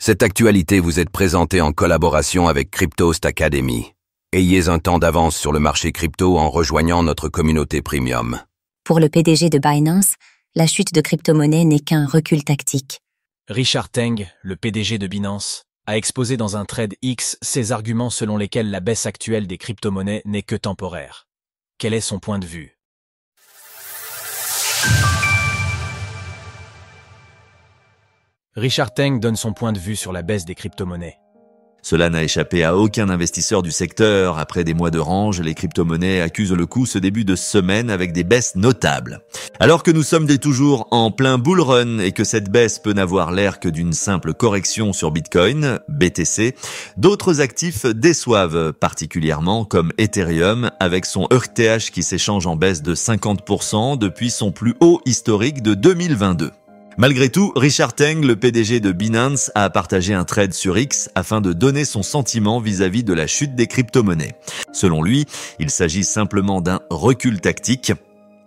Cette actualité vous est présentée en collaboration avec Cryptost Academy. Ayez un temps d'avance sur le marché crypto en rejoignant notre communauté premium. Pour le PDG de Binance, la chute de crypto-monnaies n'est qu'un recul tactique. Richard Teng, le PDG de Binance, a exposé dans un thread X ses arguments selon lesquels la baisse actuelle des crypto-monnaies n'est que temporaire. Quel est son point de vue? Richard Teng donne son point de vue sur la baisse des crypto-monnaies. Cela n'a échappé à aucun investisseur du secteur. Après des mois de range, les crypto-monnaies accusent le coup ce début de semaine avec des baisses notables. Alors que nous sommes toujours en plein bull run et que cette baisse peut n'avoir l'air que d'une simple correction sur Bitcoin, BTC, d'autres actifs déçoivent particulièrement comme Ethereum avec son ETH qui s'échange en baisse de 50% depuis son plus haut historique de 2022. Malgré tout, Richard Teng, le PDG de Binance, a partagé un thread sur X afin de donner son sentiment vis-à-vis de la chute des crypto-monnaies. Selon lui, il s'agit simplement d'un recul tactique.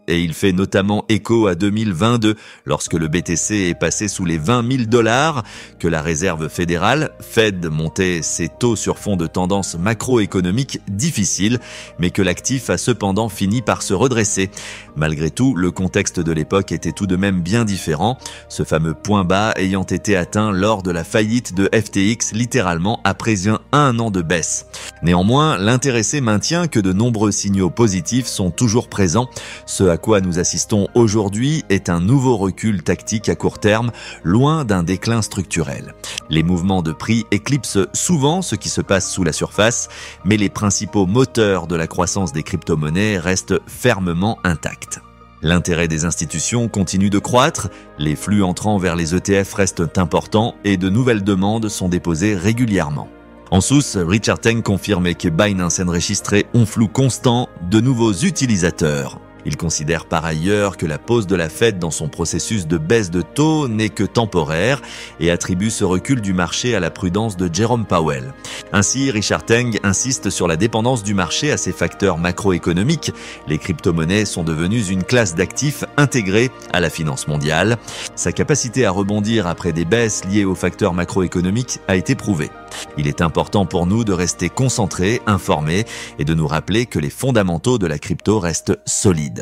Et il fait notamment écho à 2022, lorsque le BTC est passé sous les 20 000 $, que la réserve fédérale, Fed, montait ses taux sur fond de tendance macroéconomique difficile, mais que l'actif a cependant fini par se redresser. Malgré tout, le contexte de l'époque était tout de même bien différent, ce fameux point bas ayant été atteint lors de la faillite de FTX littéralement après un an de baisse. Néanmoins, l'intéressé maintient que de nombreux signaux positifs sont toujours présents, ce à quoi nous assistons aujourd'hui est un nouveau recul tactique à court terme, loin d'un déclin structurel. Les mouvements de prix éclipsent souvent ce qui se passe sous la surface, mais les principaux moteurs de la croissance des crypto-monnaies restent fermement intacts. L'intérêt des institutions continue de croître, les flux entrant vers les ETF restent importants et de nouvelles demandes sont déposées régulièrement. En source, Richard Teng confirmait que Binance enregistrait un flux constant de nouveaux utilisateurs. Il considère par ailleurs que la pause de la Fed dans son processus de baisse de taux n'est que temporaire et attribue ce recul du marché à la prudence de Jerome Powell. Ainsi, Richard Teng insiste sur la dépendance du marché à ces facteurs macroéconomiques. Les crypto-monnaies sont devenues une classe d'actifs intégrée à la finance mondiale. Sa capacité à rebondir après des baisses liées aux facteurs macroéconomiques a été prouvée. Il est important pour nous de rester concentrés, informés et de nous rappeler que les fondamentaux de la crypto restent solides.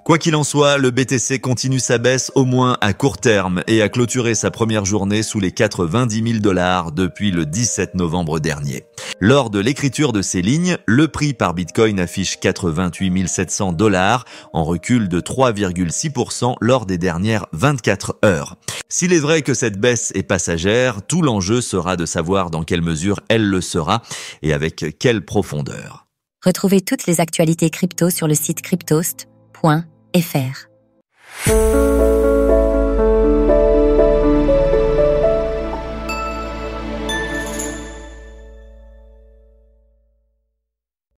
Quoi qu'il en soit, le BTC continue sa baisse au moins à court terme et a clôturé sa première journée sous les 90 000 $ depuis le 17 novembre dernier. Lors de l'écriture de ces lignes, le prix par Bitcoin affiche 88 700 $, en recul de 3,6% lors des dernières 24 heures. S'il est vrai que cette baisse est passagère, tout l'enjeu sera de savoir dans quelle mesure elle le sera et avec quelle profondeur. Retrouvez toutes les actualités crypto sur le site cryptost.fr.